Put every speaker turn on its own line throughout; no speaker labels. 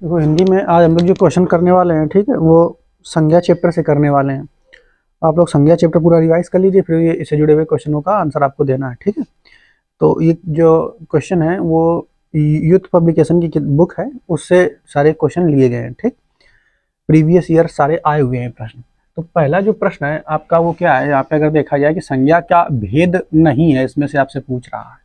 देखो हिंदी में आज हम लोग जो क्वेश्चन करने वाले हैं, ठीक है, वो संज्ञा चैप्टर से करने वाले हैं। आप लोग संज्ञा चैप्टर पूरा रिवाइज कर लीजिए, फिर ये इससे जुड़े हुए क्वेश्चनों का आंसर आपको देना है, ठीक है। तो ये जो क्वेश्चन है वो यूथ पब्लिकेशन की बुक है, उससे सारे क्वेश्चन लिए गए हैं, ठीक। प्रीवियस ईयर सारे आए हुए हैं प्रश्न। तो पहला जो प्रश्न है आपका वो क्या है, यहाँ पे अगर देखा जाए कि संज्ञा का भेद नहीं है, इसमें से आपसे पूछ रहा है,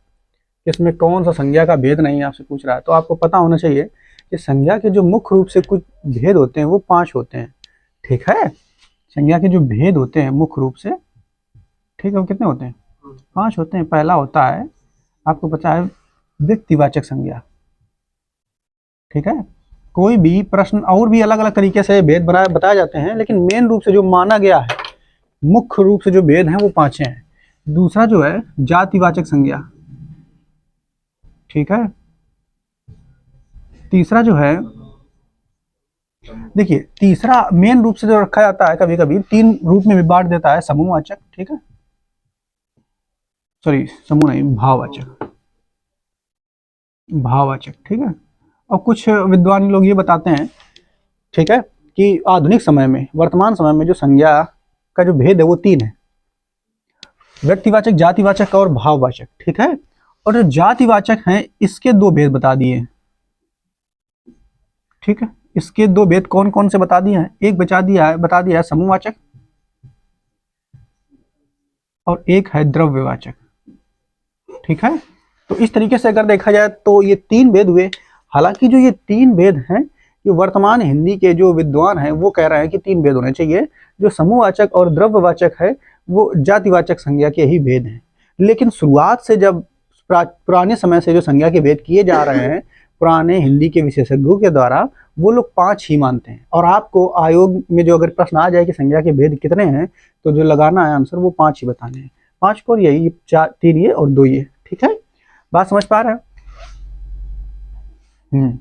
इसमें कौन सा संज्ञा का भेद नहीं है आपसे पूछ रहा है। तो आपको पता होना चाहिए कि संज्ञा के जो मुख्य रूप से कुछ भेद होते हैं वो 5 होते हैं, ठीक है। संज्ञा के जो भेद होते हैं मुख्य रूप से, ठीक है, वो कितने होते हैं? 5 होते हैं। पहला होता है, आपको पता है, व्यक्तिवाचक संज्ञा, ठीक है। कोई भी प्रश्न और भी अलग अलग तरीके से भेद बताए जाते हैं, लेकिन मेन रूप से जो माना गया है, मुख्य रूप से जो भेद हैं वो 5 हैं। दूसरा जो है जातिवाचक संज्ञा, ठीक है। तीसरा जो है, देखिए तीसरा मेन रूप से जो रखा जाता है, कभी कभी 3 रूप में भी बांट देता है, समूहवाचक, ठीक है, सॉरी समूह नहीं, भाववाचक, भाववाचक, ठीक है। और कुछ विद्वान लोग ये बताते हैं, ठीक है, कि आधुनिक समय में, वर्तमान समय में जो संज्ञा का जो भेद है वो 3 है, व्यक्तिवाचक, जातिवाचक और भाववाचक, ठीक है। और जो जातिवाचक हैं इसके 2 भेद बता दिए, ठीक है। इसके 2 भेद कौन कौन से बता दिए हैं? एक बता दिया है समूहवाचक, और एक है द्रव्यवाचक, ठीक है। तो इस तरीके से अगर देखा जाए तो ये 3 भेद हुए। हालांकि जो ये 3 भेद हैं, ये वर्तमान हिंदी के जो विद्वान हैं वो कह रहे हैं कि 3 भेद होने चाहिए। जो समूहवाचक और द्रव्यवाचक है वो जातिवाचक संज्ञा के ही भेद हैं। लेकिन शुरुआत से जब पुराने समय से जो संज्ञा के भेद किए जा रहे हैं पुराने हिंदी के विशेषज्ञों के द्वारा, वो लोग 5 ही मानते हैं। और आपको आयोग में जो अगर प्रश्न आ जाए कि संज्ञा के भेद कितने हैं, तो जो लगाना है आंसर वो 5 ही बताने हैं। 5 को यही 3 ये और 2 ये, ठीक है। बात समझ पा रहे हैं?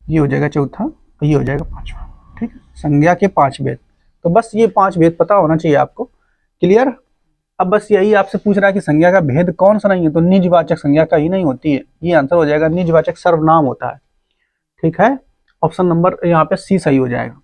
ये हो जाएगा चौथा, ये हो जाएगा 5वां, ठीक है। संज्ञा के 5 भेद, तो बस ये 5 भेद पता होना चाहिए आपको। क्लियर? अब बस यही आपसे पूछ रहा है कि संज्ञा का भेद कौन सा नहीं है, तो निजवाचक संज्ञा का ही नहीं होती है। ये आंसर हो जाएगा, निजवाचक सर्वनाम होता है, ठीक है। ऑप्शन नंबर यहाँ पे सी सही हो जाएगा।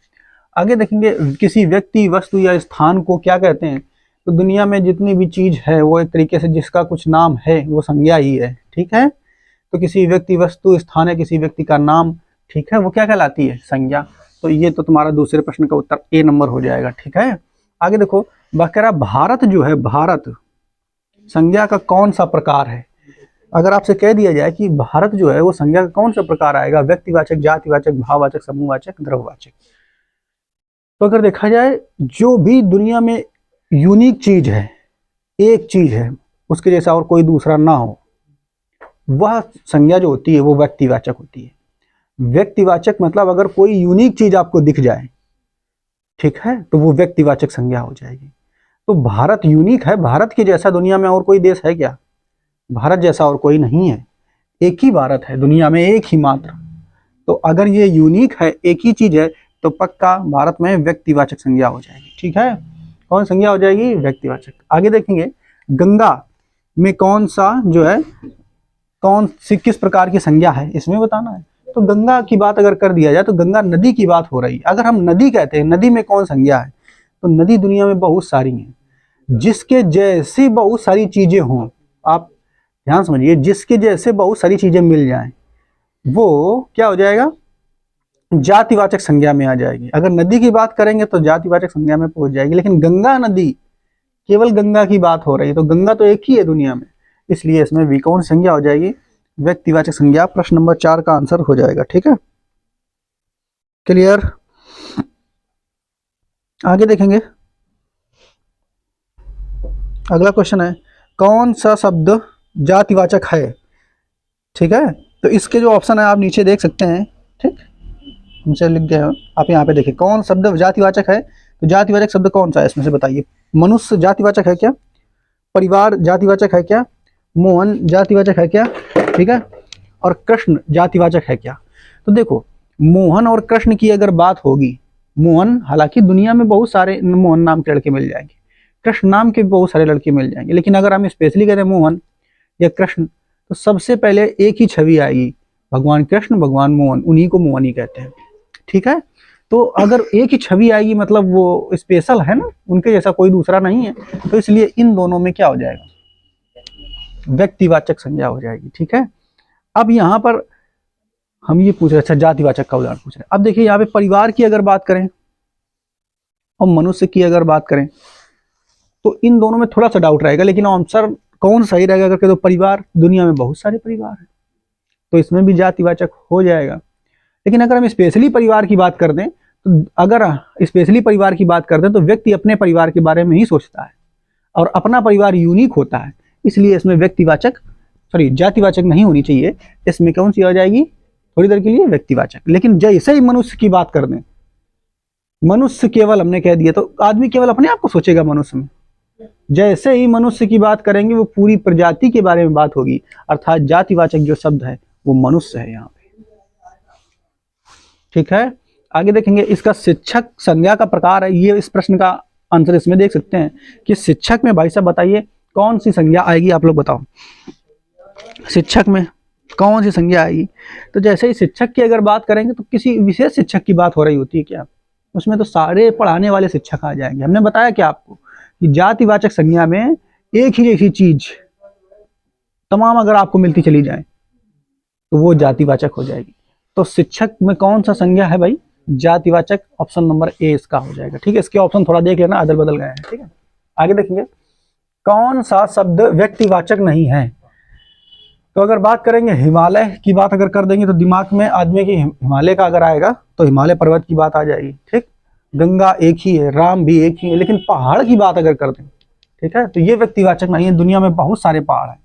आगे देखेंगे, किसी व्यक्ति, वस्तु या स्थान को क्या कहते हैं? तो दुनिया में जितनी भी चीज है वो एक तरीके से जिसका कुछ नाम है वो संज्ञा ही है, ठीक है। तो किसी व्यक्ति, वस्तु, स्थान है किसी व्यक्ति का नाम, ठीक है, वो क्या कहलाती है? संज्ञा। तो ये तो तुम्हारा दूसरे प्रश्न का उत्तर ए नंबर हो जाएगा, ठीक है। आगे देखो, वह कह रहा भारत जो है, भारत संज्ञा का कौन सा प्रकार है? अगर आपसे कह दिया जाए कि भारत जो है वो संज्ञा का कौन सा प्रकार आएगा, व्यक्तिवाचक, जातिवाचक, भाववाचक, समूहवाचक, द्रव्यवाचक। तो अगर देखा जाए, जो भी दुनिया में यूनिक चीज है, एक चीज है, उसके जैसा और कोई दूसरा ना हो, वह संज्ञा जो होती है वो व्यक्तिवाचक होती है। व्यक्तिवाचक मतलब अगर कोई यूनिक चीज आपको दिख जाए, ठीक है, तो वो व्यक्तिवाचक संज्ञा हो जाएगी। तो भारत यूनिक है, भारत के जैसा दुनिया में और कोई देश है क्या? भारत जैसा और कोई नहीं है, एक ही भारत है दुनिया में, एक ही मात्र। तो अगर ये यूनिक है, एक ही चीज है, तो पक्का भारत में व्यक्तिवाचक संज्ञा हो जाएगी, ठीक है। कौन संज्ञा हो जाएगी? व्यक्तिवाचक। आगे देखेंगे, गंगा में कौन सा जो है, कौन सी किस प्रकार की संज्ञा है, इसमें बताना है। तो गंगा की बात अगर कर दिया जाए तो गंगा नदी की बात हो रही है। अगर हम नदी कहते हैं, नदी में कौन संज्ञा है? तो नदी दुनिया में बहुत सारी हैं, जिसके जैसी बहुत सारी चीजें हों, आप ध्यान समझिए, जिसके जैसे बहुत सारी चीजें मिल जाएं, वो क्या हो जाएगा? जातिवाचक संज्ञा में आ जाएगी। अगर नदी की बात करेंगे तो जातिवाचक संज्ञा में पहुंच जाएगी। लेकिन गंगा नदी, केवल गंगा की बात हो रही है, तो गंगा तो एक ही है दुनिया में, इसलिए इसमें भी कौन संज्ञा हो जाएगी? व्यक्तिवाचक संज्ञा। प्रश्न नंबर 4 का आंसर हो जाएगा, ठीक है। क्लियर? आगे देखेंगे, अगला क्वेश्चन है, कौन सा शब्द जातिवाचक है? ठीक है, तो इसके जो ऑप्शन है आप नीचे देख सकते हैं, ठीक, हमसे लिख गए हैं, आप यहाँ पे देखिए, कौन शब्द जातिवाचक है? तो जातिवाचक शब्द कौन सा है इसमें से बताइए। मनुष्य जातिवाचक है क्या? परिवार जातिवाचक है क्या? मोहन जातिवाचक है क्या? ठीक है, और कृष्ण जातिवाचक है क्या? तो देखो, मोहन और कृष्ण की अगर बात होगी, मोहन, हालांकि दुनिया में बहुत सारे मोहन नाम के लड़के मिल जाएंगे, कृष्ण नाम के बहुत सारे लड़के मिल जाएंगे, लेकिन अगर हम स्पेशली कहते हैं मोहन या कृष्ण, तो सबसे पहले एक ही छवि आएगी, भगवान कृष्ण, भगवान मोहन, उन्हीं को मोहन ही कहते हैं। ठीक है, तो अगर एक ही छवि आएगी मतलब वो स्पेशल है ना, उनके जैसा कोई दूसरा नहीं है, तो इसलिए इन दोनों में क्या हो जाएगा, व्यक्तिवाचक संज्ञा हो जाएगी। ठीक है, अब यहाँ पर हम ये पूछ रहे, अच्छा जातिवाचक का उदाहरण पूछ रहे हैं। अब देखिए यहाँ पे परिवार की अगर बात करें और मनुष्य की अगर बात करें तो इन दोनों में थोड़ा सा डाउट रहेगा, लेकिन आंसर कौन सही रहेगा अगर कहे तो परिवार, दुनिया में बहुत सारे परिवार हैं तो इसमें भी जातिवाचक हो जाएगा। लेकिन अगर हम स्पेशली परिवार की बात कर दें तो अगर स्पेशली परिवार की बात करते हैं तो व्यक्ति अपने परिवार के बारे में ही सोचता है और अपना परिवार यूनिक होता है, इसलिए इसमें व्यक्तिवाचक जातिवाचक नहीं होनी चाहिए। इसमें कौन सी आ जाएगी, थोड़ी देर के लिए व्यक्तिवाचक। लेकिन जैसे ही मनुष्य की बात कर दें, मनुष्य केवल हमने कह दिया तो आदमी केवल अपने आप को सोचेगा मनुष्य में, जैसे ही मनुष्य की बात करेंगे वो पूरी प्रजाति के बारे में बात होगी, अर्थात जातिवाचक जो शब्द है वो मनुष्य है यहाँ पे। ठीक है, आगे देखेंगे इसका शिक्षक संज्ञा का प्रकार है। ये इस प्रश्न का आंसर इसमें देख सकते हैं कि शिक्षक में भाई साहब बताइए कौन सी संज्ञा आएगी, आप लोग बताओ शिक्षक में कौन सी संज्ञा आएगी। तो जैसे ही शिक्षक की अगर बात करेंगे तो किसी विशेष शिक्षक की बात हो रही होती है क्या, उसमें तो सारे पढ़ाने वाले शिक्षक आ जाएंगे। हमने बताया क्या आपको कि जातिवाचक संज्ञा में एक ही जैसी चीज तमाम अगर आपको मिलती चली जाए तो वो जातिवाचक हो जाएगी। तो शिक्षक में कौन सा संज्ञा है भाई, जातिवाचक, ऑप्शन नंबर ए इसका हो जाएगा। ठीक है, इसके ऑप्शन थोड़ा देख लेना, अदल बदल गए हैं। ठीक है, आगे देखेंगे कौन सा शब्द व्यक्तिवाचक नहीं है। तो अगर बात करेंगे हिमालय की बात अगर कर देंगे तो दिमाग में आदमी की हिमालय का अगर आएगा तो हिमालय पर्वत की बात आ जाएगी। ठीक, गंगा एक ही है, राम भी एक ही है, लेकिन पहाड़ की बात अगर कर दें, ठीक है, तो ये व्यक्तिवाचक नहीं है। दुनिया में बहुत सारे पहाड़ हैं,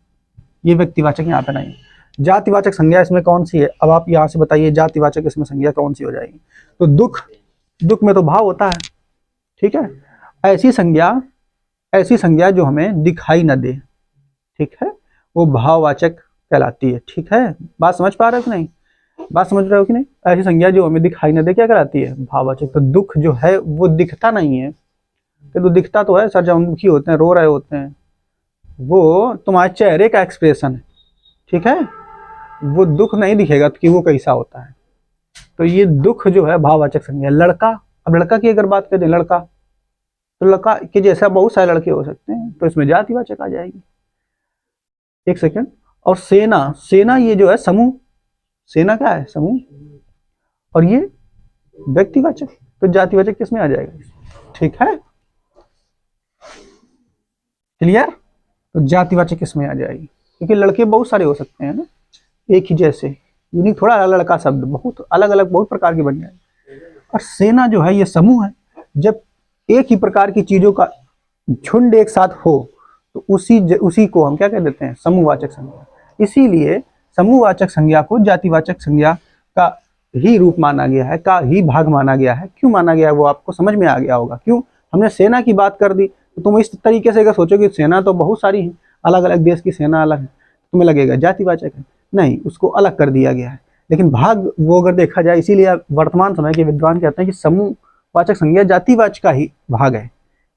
ये व्यक्तिवाचक यहाँ पे नहीं है। जातिवाचक संज्ञा इसमें कौन सी है, अब आप यहाँ से बताइए जातिवाचक इसमें संज्ञा कौन सी हो जाएगी। तो दुख, दुख में तो भाव होता है। ठीक है, ऐसी संज्ञा जो हमें दिखाई न दे, ठीक है, वो भाववाचक कहलाती है। ठीक है, बात समझ पा रहे हो कि नहीं, बात समझ रहे हो कि नहीं। ऐसी संज्ञा जो हमें दिखाई न दे क्या कहलाती है, भाववाचक। तो दुख जो है वो दिखता नहीं है, तो दिखता तो है, सरजमुखी होते हैं, रो रहे होते हैं, वो तुम्हारे चेहरे का एक्सप्रेशन है। ठीक है, वो दुख नहीं दिखेगा कि वो कैसा होता है। तो ये दुख जो है भाववाचक संज्ञा। लड़का, अब लड़का की अगर बात करें, लड़का तो लड़का के जैसा बहुत सारे लड़के हो सकते हैं, तो इसमें जातिवाचक आ जाएगी। एक सेकंड, और सेना, सेना ये जो है समूह, सेना क्या है, समूह, और ये व्यक्तिवाचक, तो जातिवाचक किसमें आ जाएगा। ठीक है, क्लियर, तो जातिवाचक किसमें आ जाएगी, क्योंकि लड़के बहुत सारे हो सकते हैं ना, एक ही जैसे, यूनिक थोड़ा लड़का शब्द बहुत अलग अलग बहुत प्रकार के बन जाए। और सेना जो है ये समूह है, जब एक ही प्रकार की चीजों का झुंड एक साथ हो तो उसी को हम क्या कह देते हैं, समूहवाचक संज्ञा। इसीलिए समूहवाचक संज्ञा को जातिवाचक संज्ञा का ही रूप माना गया है, का ही भाग माना गया है। क्यों माना गया है वो आपको समझ में आ गया होगा। क्यों, हमने सेना की बात कर दी तो तुम इस तरीके से अगर सोचोगे सेना तो बहुत सारी है, अलग अलग देश की सेना अलग है, तुम्हें लगेगा जातिवाचक है, नहीं, उसको अलग कर दिया गया है। लेकिन भाग वो अगर देखा जाए, इसीलिए वर्तमान समय के विद्वान कहते हैं कि समूहवाचक संज्ञा जातिवाचक का ही भाग है।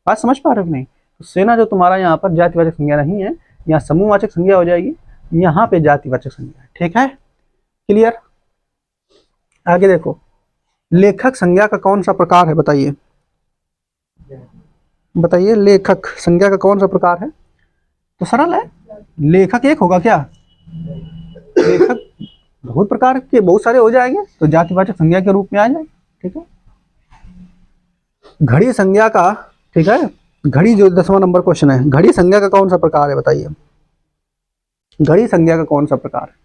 बात समझ पा रहे हो नहीं, तो सेना जो तुम्हारा यहाँ पर जातिवाचक संज्ञा नहीं है, यहाँ समूहवाचक संज्ञा हो जाएगी, यहाँ पे जातिवाचक संज्ञा है। ठीक है, क्लियर। आगे देखो, लेखक संज्ञा का कौन सा प्रकार है, बताइए बताइए, लेखक संज्ञा का कौन सा प्रकार है। तो सरल है, लेखक एक होगा क्या, लेखक बहुत प्रकार के बहुत सारे हो जाएंगे, तो जातिवाचक संज्ञा के रूप में आ जाए। ठीक है, घड़ी संज्ञा का, ठीक है, घड़ी जो 10वां नंबर क्वेश्चन है, घड़ी संज्ञा का कौन सा प्रकार है, बताइए घड़ी संज्ञा का कौन सा प्रकार है।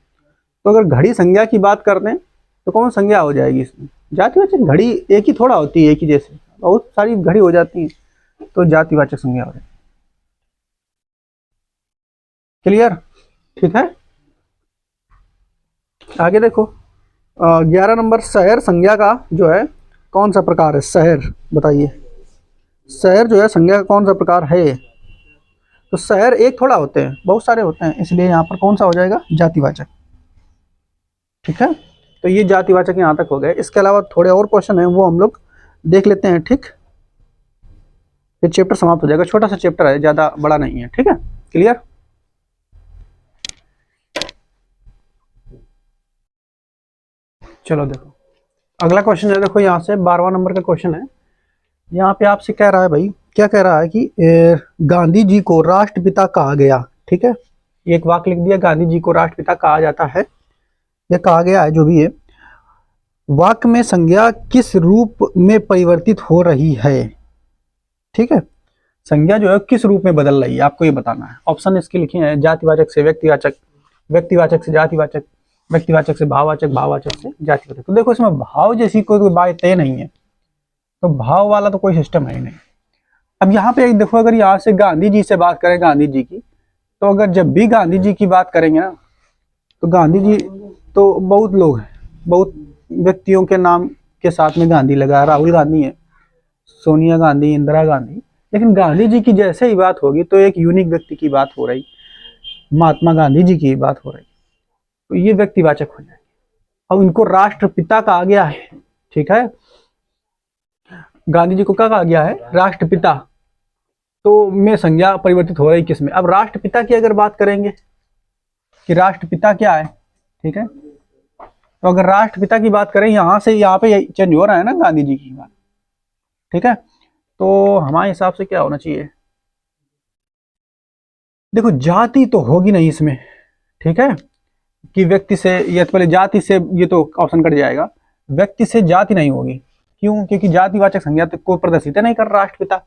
तो अगर घड़ी संज्ञा की बात कर दें तो कौन संज्ञा हो जाएगी इसमें, जातिवाचक। घड़ी एक ही थोड़ा होती है, एक ही जैसे बहुत सारी घड़ी हो जाती है, तो जातिवाचक संज्ञा हो जाएगी। क्लियर, ठीक है। आगे देखो 11 नंबर, शहर संज्ञा का जो है कौन सा प्रकार है, शहर बताइए, शहर जो है संज्ञा का कौन सा प्रकार है। तो शहर एक थोड़ा होते हैं, बहुत सारे होते हैं, इसलिए यहाँ पर कौन सा हो जाएगा, जातिवाचक। ठीक है, तो ये जातिवाचक यहाँ तक हो गए। इसके अलावा थोड़े और क्वेश्चन हैं, वो हम लोग देख लेते हैं। ठीक, ये चैप्टर समाप्त हो जाएगा, छोटा सा चैप्टर है, ज़्यादा बड़ा नहीं है। ठीक है, क्लियर। चलो देखो अगला क्वेश्चन है, देखो यहाँ से 12वां नंबर का क्वेश्चन है। यहाँ पे आपसे कह रहा है भाई, क्या कह रहा है कि गांधी जी को राष्ट्रपिता कहा गया। ठीक है, ये एक वाक्य लिख दिया, गांधी जी को राष्ट्रपिता कहा जाता है, ये कहा गया है जो भी है। वाक्य में संज्ञा किस रूप में परिवर्तित हो रही है। ठीक है, संज्ञा जो है किस रूप में बदल रही है आपको ये बताना है। ऑप्शन इसके लिखे हैं, जातिवाचक से व्यक्तिवाचक, व्यक्तिवाचक से जातिवाचक, व्यक्तिवाचक से भाववाचक, भाववाचक से जातिवाचक। तो देखो इसमें भाव जैसी कोई बात तय नहीं है, तो भाव वाला तो कोई सिस्टम है ही नहीं। अब यहाँ पे देखो, अगर यहाँ से गांधी जी से बात करें, गांधी जी की, तो अगर जब भी गांधी जी की बात करेंगे ना, तो गांधी जी तो बहुत लोग हैं, बहुत व्यक्तियों के नाम के साथ में गांधी लगा, राहुल गांधी है, सोनिया गांधी, इंदिरा गांधी, लेकिन गांधी जी की जैसे ही बात होगी तो एक यूनिक व्यक्ति की बात हो रही, महात्मा गांधी जी की बात हो रही, तो ये व्यक्तिवाचक हो जाएगी। अब इनको राष्ट्रपिता कहा गया है। ठीक है, गांधी जी को क्या कहा गया है, राष्ट्रपिता। तो में संज्ञा परिवर्तित हो रही किसमें। अब राष्ट्रपिता की अगर बात करेंगे कि राष्ट्रपिता क्या है, ठीक है, तो अगर राष्ट्रपिता की बात करें, यहां से यहाँ पे चेंज हो रहा है ना गांधी जी की बात। ठीक है, तो हमारे हिसाब से क्या होना चाहिए, देखो जाति तो होगी नहीं इसमें। ठीक है, कि व्यक्ति से, या तो पहले जाति से, ये तो ऑप्शन कट जाएगा, व्यक्ति से जाति नहीं होगी। क्यों, क्योंकि जातिवाचक संज्ञा तो कोई प्रदर्शित नहीं कर राष्ट्रपिता।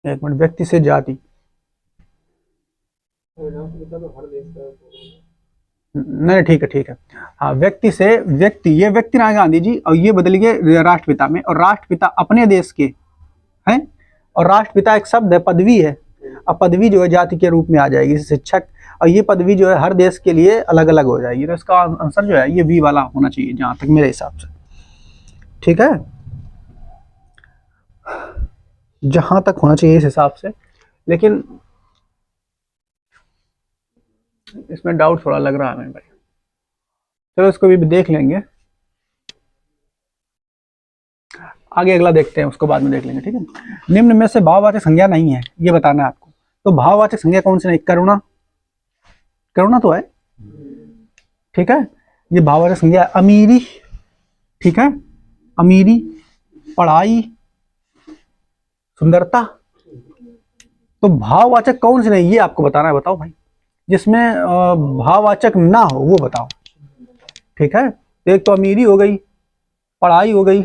एक मिनट, व्यक्ति से जाति, नहीं ठीक है, ठीक है, हाँ, व्यक्ति से व्यक्ति, ये व्यक्ति ना गांधी जी, और ये बदल गए राष्ट्रपिता में, और राष्ट्रपिता अपने देश के हैं, और राष्ट्रपिता एक शब्द है, पदवी है। अब पदवी जो है जाति के रूप में आ जाएगी, शिक्षक, और ये पदवी जो है हर देश के लिए अलग अलग हो जाएगी। तो इसका आंसर जो है ये बी वाला होना चाहिए जहां तक मेरे हिसाब से। ठीक है, जहां तक होना चाहिए इस हिसाब से, लेकिन इसमें डाउट थोड़ा लग रहा है मेरे भाई। चलो इसको भी देख लेंगे, आगे अगला देखते हैं, उसको बाद में देख लेंगे। ठीक है, निम्न में से भाववाचक संज्ञा नहीं है, ये बताना है आपको। तो भाववाचक संज्ञा कौन सी नहीं, करुणा, करुणा तो है। ठीक है, ये भाववाचक संज्ञा। अमीरी, ठीक है, अमीरी, पढ़ाई, सुंदरता, तो भाववाचक कौन सी नहीं, ये आपको बताना है। बताओ भाई, जिसमें भाववाचक ना हो वो बताओ। ठीक है, एक तो अमीरी हो गई, पढ़ाई हो गई,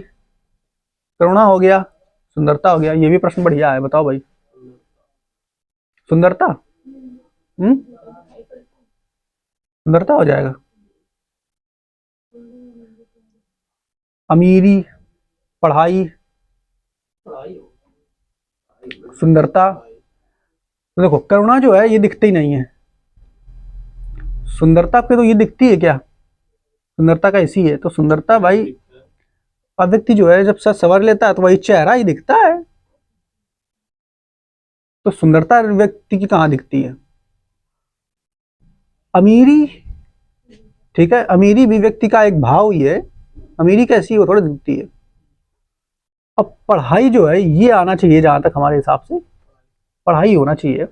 करुणा हो गया, सुंदरता हो गया। ये भी प्रश्न बढ़िया है, बताओ भाई। सुंदरता, सुंदरता हो जाएगा। अमीरी, पढ़ाई, सुंदरता, तो देखो करुणा जो है ये दिखती ही नहीं है, सुंदरता पे तो ये दिखती है क्या, सुंदरता का इसी है। तो सुंदरता भाई, अब व्यक्ति जो है जब सच सवर लेता है तो वही चेहरा ही दिखता है, तो सुंदरता व्यक्ति की कहां दिखती है। अमीरी, ठीक है, अमीरी भी व्यक्ति का एक भाव ही है, अमीरी कैसी वो थोड़ी दिखती है। अब पढ़ाई जो है ये आना चाहिए, जहां तक हमारे हिसाब से पढ़ाई होना चाहिए।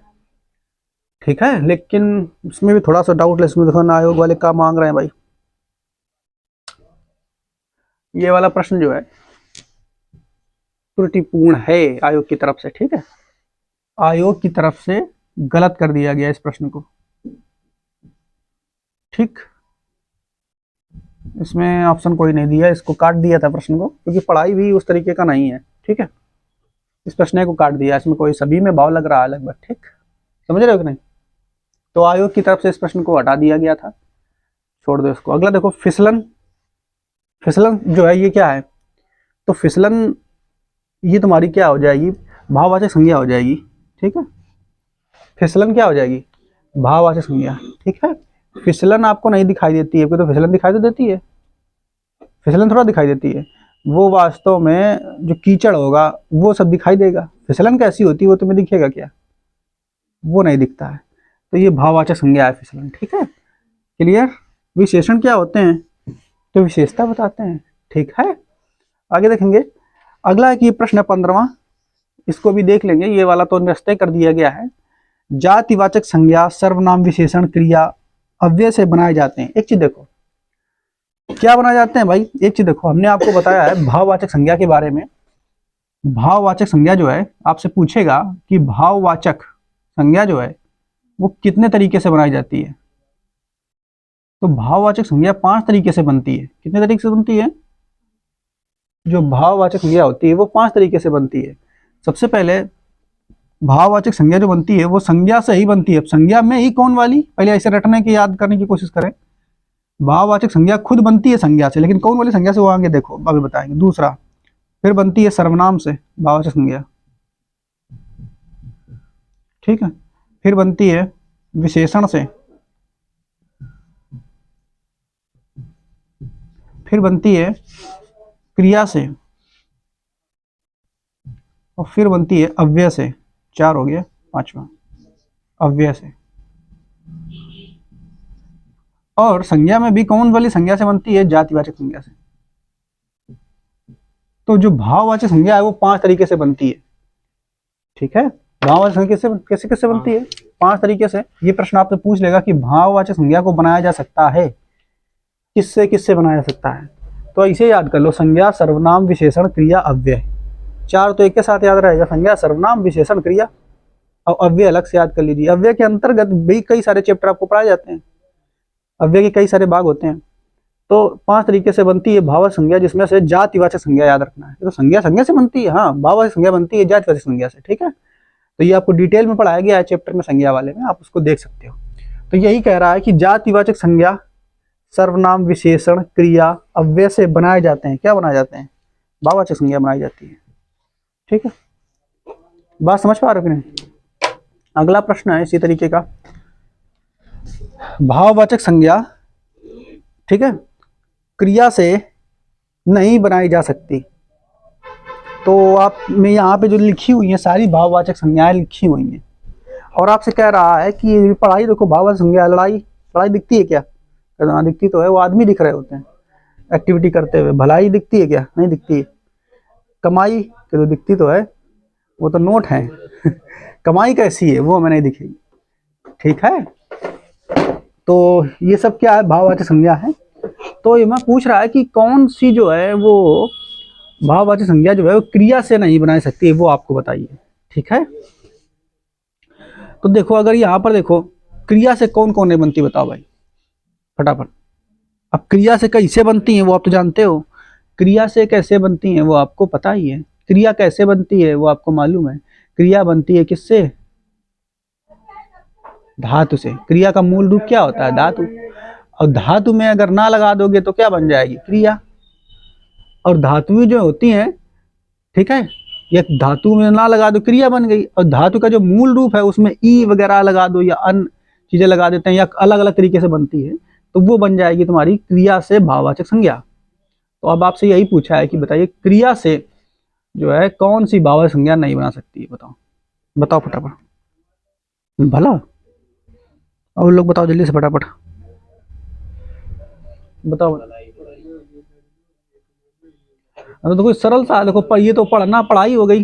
ठीक है, लेकिन इसमें भी थोड़ा सा डाउट, इसमें देखो ना आयोग वाले क्या मांग रहे हैं भाई। ये वाला प्रश्न जो है त्रुटिपूर्ण है आयोग की तरफ से। ठीक है, आयोग की तरफ से गलत कर दिया गया इस प्रश्न को। ठीक, इसमें ऑप्शन कोई नहीं दिया, इसको काट दिया था प्रश्न को, क्योंकि पढ़ाई भी उस तरीके का नहीं है। ठीक है, इस प्रश्न को काट दिया, इसमें कोई सभी में भाव लग रहा है लगभग। ठीक, समझ रहे हो कि नहीं। तो आयोग की तरफ से इस प्रश्न को हटा दिया गया था, छोड़ दो इसको। अगला देखो, फिसलन, फिसलन जो है ये क्या है, तो फिसलन ये तुम्हारी क्या हो जाएगी, भाववाचक संज्ञा हो जाएगी। ठीक है, फिसलन क्या हो जाएगी, भाववाचक संज्ञा। ठीक है, फिसलन आपको नहीं दिखाई देती है, तो फिसलन दिखाई तो देती है, फिसलन थोड़ा दिखाई देती है, वो वास्तव में जो कीचड़ होगा वो सब दिखाई देगा। फिसलन कैसी होती है वो तुम्हें दिखेगा क्या, वो नहीं दिखता है। तो ये भाववाचक संज्ञा है फिसलन। ठीक है, क्लियर। विशेषण क्या होते हैं, तो विशेषता बताते हैं। ठीक है, आगे देखेंगे। अगला एक ये प्रश्न है 15वां, इसको भी देख लेंगे, ये वाला तो निश्चय कर दिया गया है। जातिवाचक संज्ञा सर्वनाम विशेषण क्रिया अव्यय से बनाए जाते हैं। एक चीज देखो, क्या बनाए जाते हैं भाई? एक चीज देखो, हमने आपको बताया है भाववाचक संज्ञा के बारे में। भाववाचक संज्ञा जो है आपसे पूछेगा कि भाववाचक संज्ञा जो है वो कितने तरीके से बनाई जाती है। तो भाववाचक संज्ञा 5 तरीके से बनती है। कितने तरीके से बनती है? जो भाववाचक संज्ञा होती है वो 5 तरीके से बनती है। सबसे पहले भाववाचक संज्ञा जो बनती है वो संज्ञा से ही बनती है। अब संज्ञा में ही कौन वाली, पहले ऐसे रटने की याद करने की कोशिश करें। भाववाचक संज्ञा खुद बनती है संज्ञा से, लेकिन कौन वाली संज्ञा से वो आगे देखो अभी बताएंगे। दूसरा, फिर बनती है सर्वनाम से भाववाचक संज्ञा, ठीक है। फिर बनती है विशेषण से, फिर बनती है क्रिया से, और फिर बनती है अव्यय से। 4 हो गया। 5वां अव्यय से। और संज्ञा में भी कौन वाली संज्ञा से बनती है? जातिवाचक संज्ञा से। तो जो भाववाचक संज्ञा है वो 5 तरीके से बनती है, ठीक है। भाववाचक संज्ञा कैसे कैसे बनती है? 5 तरीके से। ये प्रश्न आपसे पूछ लेगा कि भाववाचक संज्ञा को बनाया जा सकता है किससे किससे बनाया जा सकता है। तो इसे याद कर लो, संज्ञा, सर्वनाम, विशेषण, क्रिया, अव्यय। 4 तो एक के साथ याद रहेगा, संज्ञा, सर्वनाम, विशेषण, क्रिया, और अव्यय अलग से याद कर लीजिए। अव्यय के अंतर्गत भी कई सारे चैप्टर आपको पढ़ाए जाते हैं, अव्यय के कई सारे भाग होते हैं। तो 5 तरीके से बनती है भाववाचक संज्ञा, जिसमें से जातिवाचक संज्ञा याद रखना है। तो संज्ञा संज्ञा से बनती है, हाँ, भाववाचक संज्ञा बनती है जातिवाचक संज्ञा से, ठीक है। तो ये आपको डिटेल में पढ़ाया गया है चैप्टर में, संज्ञा वाले में, आप उसको देख सकते हो। तो यही कह रहा है कि जातिवाचक संज्ञा, सर्वनाम, विशेषण, क्रिया, अव्यय से बनाए जाते हैं। क्या बनाए जाते हैं? भाववाचक संज्ञा बनाई जाती है, ठीक है। बात समझ पा रहे हो कि नहीं? अगला प्रश्न है इसी तरीके का, भाववाचक संज्ञा, ठीक है, क्रिया से नहीं बनाई जा सकती। तो आप में यहाँ पे जो लिखी हुई है सारी भाववाचक संज्ञाएं लिखी हुई हैं, और आपसे कह रहा है कि पढ़ाई देखो, भाववाचक संज्ञा, लड़ाई, लड़ाई दिखती है क्या? दिखती तो है, वो आदमी दिख रहे होते हैं एक्टिविटी करते हुए। भलाई दिखती है क्या? नहीं दिखती है। कमाई तो दिखती तो है, वो तो नोट है। कमाई कैसी है वो हमें नहीं दिखेगी, ठीक है। तो ये सब क्या है? भाववाचक संज्ञा है। तो ये मैं पूछ रहा है कि कौन सी जो है वो भाववाचक संज्ञा जो है वो क्रिया से नहीं बना सकती है, वो आपको बताइए, ठीक है। तो देखो, अगर यहाँ पर देखो, क्रिया से कौन कौन नहीं बनती, बताओ भाई फटाफट। अब क्रिया से कैसे बनती हैं वो आप तो जानते हो, क्रिया से कैसे बनती हैं वो आपको पता ही है। क्रिया कैसे बनती है वो आपको मालूम है। क्रिया बनती है किससे? धातु से। क्रिया का मूल रूप क्या होता है? धातु। और धातु में अगर ना लगा दोगे तो क्या बन जाएगी? क्रिया। और धातुएं जो होती हैं, ठीक है, ये धातु में ना लगा दो, क्रिया बन गई। और धातु का जो मूल रूप है उसमें ई वगैरह लगा दो या अन्य चीजें लगा देते हैं, या अलग अलग तरीके से बनती है, तो वो बन जाएगी तुम्हारी क्रिया से भाववाचक संज्ञा। तो अब आपसे यही पूछा है कि बताइए क्रिया से जो है कौन सी भाववाचक संज्ञा नहीं बना सकती है? बताओ बताओ फटाफट। भला और लोग बताओ जल्दी से फटाफट बताओ। तो देखो सरल सा, देखो ये तो पढ़ना, पढ़ाई हो गई,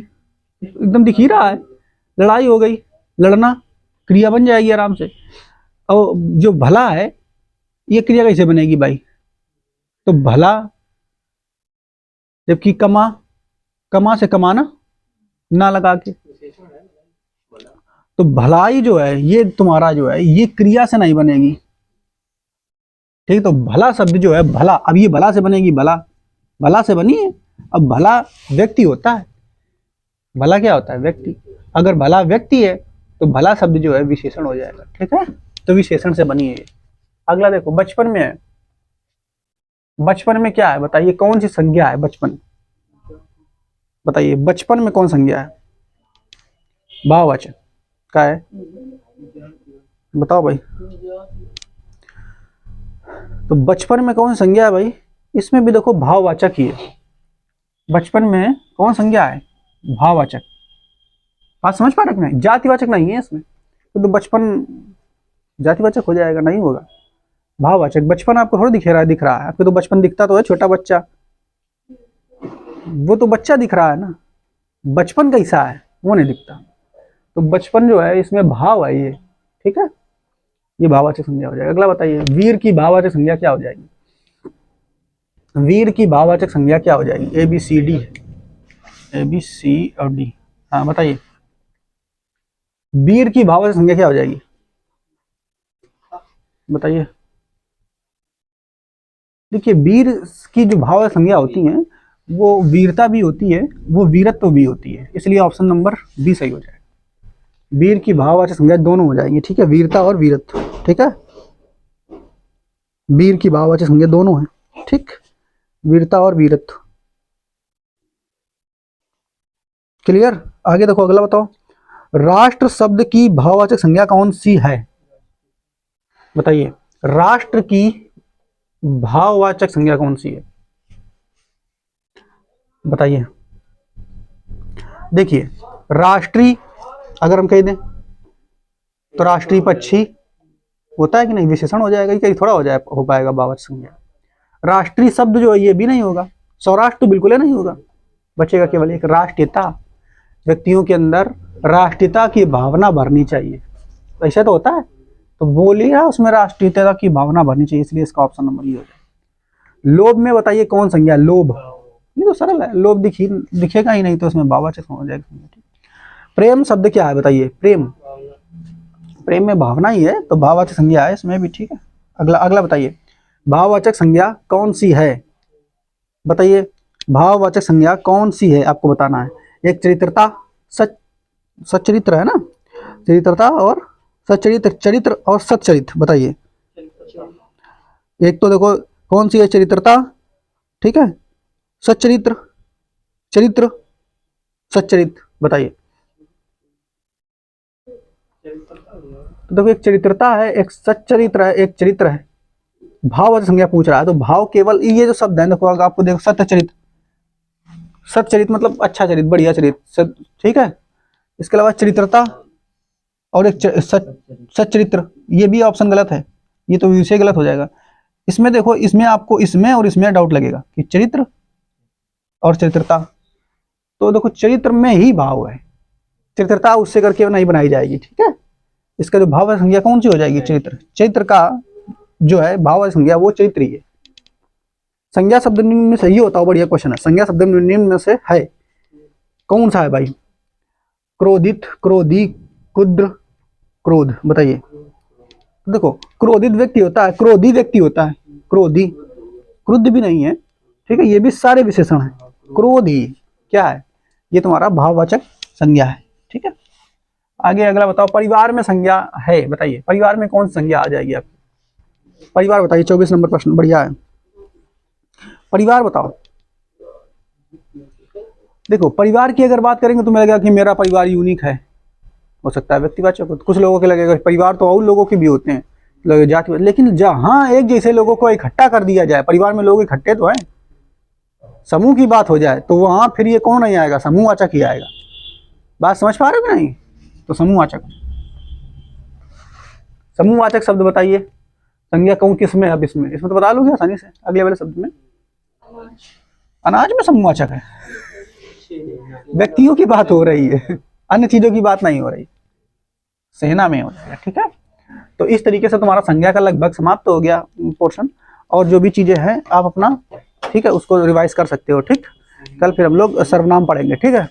एकदम दिख ही रहा है। लड़ाई हो गई, लड़ना, क्रिया बन जाएगी आराम से। और जो भला है ये क्रिया कैसे बनेगी भाई? तो भला, जबकि कमा, कमा से कमाना ना लगा के, तो भलाई जो है ये तुम्हारा जो है ये क्रिया से नहीं बनेगी, ठीक है। तो भला शब्द जो है, भला, अब ये भला से बनेगी, भला, भला से बनी है। अब भला व्यक्ति होता है, भला क्या होता है? व्यक्ति। अगर भला व्यक्ति है तो भला शब्द जो है विशेषण हो जाएगा, ठीक है। तो विशेषण से बनी है। अगला देखो, बचपन में है। बचपन में क्या है बताइए? कौन सी संज्ञा है बचपन? बताइए बचपन में कौन संज्ञा है? भाववाचक का है, बताओ भाई। तो बचपन में कौन संज्ञा है भाई? इसमें भी देखो भाववाचक ही है। बचपन में कौन संज्ञा है? भाववाचक। बात समझ पा रहे नहीं? जातिवाचक नहीं है इसमें, तो बचपन जातिवाचक हो जाएगा? नहीं होगा, भाववाचक। बचपन आपको थोड़ा दिख रहा है, आपको तो बचपन दिखता तो है, छोटा बच्चा, वो तो बच्चा दिख रहा है ना, बचपन कैसा है वो नहीं दिखता। तो बचपन जो है इसमें भाव है ये, ठीक है, ये भाववाचक संज्ञा हो जाएगा। अगला बताइए, वीर की भाववाचक संज्ञा क्या हो जाएगी? वीर की भाववाचक संज्ञा क्या हो जाएगी? A B C D, A B C और डी। हाँ बताइए, वीर की भाववाचक संज्ञा क्या हो जाएगी? बताइए। देखिए, वीर की जो भाववाचक संज्ञा होती है वो वीरता भी होती है, वो वीरत्व भी होती है, इसलिए ऑप्शन नंबर बी सही हो जाएगा। वीर की भाववाचक संज्ञा दोनों हो जाएंगी, ठीक है, वीरता और वीरत्व, ठीक है, वीर की भाववाचक संज्ञा दोनों है, ठीक, वीरता और वीरत्व। क्लियर? आगे देखो, अगला बताओ, राष्ट्र शब्द की भाववाचक संज्ञा कौन सी है? बताइए, राष्ट्र की भाववाचक संज्ञा कौन सी है? बताइए। देखिए, राष्ट्रीय अगर हम कह दें तो राष्ट्रीय पक्षी होता है कि नहीं, विशेषण हो जाएगा, कहीं थोड़ा हो पाएगा भाववाचक संज्ञा। राष्ट्रीय शब्द जो है ये भी नहीं होगा, सौराष्ट्र तो बिल्कुल ही नहीं होगा, बचेगा केवल एक राष्ट्रीयता। व्यक्तियों के अंदर राष्ट्रीयता की भावना भरनी चाहिए, ऐसा तो होता है, तो बोलिए ना, उसमें राष्ट्रीयता की भावना भरनी चाहिए, इसलिए इसका ऑप्शन नंबर ये हो जाए। लोभ में बताइए कौन संज्ञा? लोभ, ये तो सरल है, लोभ दिखेगा ही नहीं तो उसमें भाववाचक हो जाएगा। प्रेम शब्द क्या है? बताइए। प्रेम, प्रेम में भावना ही है तो भाववाचक संज्ञा है इसमें भी, ठीक है। अगला बताइए, भाववाचक संज्ञा कौन सी है? बताइए, भाववाचक संज्ञा कौन सी है आपको बताना है। एक चरित्रता, सच्चरित्र है ना, चरित्रता और सच्चरित्र, चरित्र और सच्चरित्र। बताइए, एक तो देखो कौन सी है? चरित्रता, ठीक है, सच्चरित्र, चरित्र, सच्चरित्र। बताइए। तो देखो, एक चरित्रता है, एक सच्चरित्र है, एक चरित्र है। भाववाचक संज्ञा पूछ रहा है तो भाव केवल ये जो शब्द है, देखो आपको देखो, सत्यचरित्र, सच्चरित्र मतलब अच्छा चरित्र, बढ़िया चरित्र, ठीक है। इसके अलावा चरित्रता और एक सच्चरित्र, ये भी ऑप्शन गलत है, ये तो विषय गलत हो जाएगा। इसमें देखो, इसमें आपको इसमें और इसमें डाउट लगेगा कि चरित्र और चरित्रता, तो देखो चरित्र में ही भाव है, चरित्रता उससे करके नहीं बनाई जाएगी, ठीक है। इसका जो भाववाचक संज्ञा कौन सी हो जाएगी? चरित्र। चरित्र का जो है भाववाचक संज्ञा वो चरित्र ही है। संज्ञा शब्द निम्न में से ही होता है, बढ़िया क्वेश्चन है, संज्ञा शब्द निम्न में से है कौन सा है भाई? क्रोधित, क्रोधी, क्रुद्ध, क्रोध। बताइए। देखो, क्रोधित व्यक्ति होता है, क्रोधी व्यक्ति होता है, क्रोधी, क्रुद्ध भी नहीं है, ठीक है, ये भी सारे विशेषण है। क्रोधी क्या है? ये तुम्हारा भाववाचक संज्ञा है, ठीक है। आगे अगला बताओ, परिवार में संज्ञा है, बताइए परिवार में कौन सी संज्ञा आ जाएगी आपकी? परिवार बताइए, 24 नंबर प्रश्न, बढ़िया है। परिवार बताओ। देखो, परिवार की अगर बात करेंगे तो मैं लगेगा कि मेरा परिवार यूनिक है, हो सकता है व्यक्तिवाचक हो, कुछ लोगों के लगेगा परिवार तो और लोगों के भी होते हैं, जाति, लेकिन जहां एक जैसे लोगों को इकट्ठा कर दिया जाए, परिवार में लोग इकट्ठे तो हैं, समूह की बात हो जाए तो वहां फिर ये कौन नहीं आएगा? समूहवाचक ही आएगा। बात समझ पा रहे हो कि नहीं? तो समूहवाचक, समूहवाचक शब्द बताइए, संज्ञा कौन किस में? अब इसमें तो बता लोगे आसानी से, अगले वाले शब्द में। अनाज में समूहवाचक है, व्यक्तियों की बात हो रही है, अन्य चीजों की बात नहीं हो रही, सेना में हो जाएगा, ठीक है। तो इस तरीके से तुम्हारा संज्ञा का लगभग समाप्त हो गया पोर्शन, और जो भी चीजें हैं आप अपना, ठीक है, उसको रिवाइज कर सकते हो, ठीक। कल फिर हम लोग सर्वनाम पढ़ेंगे, ठीक है।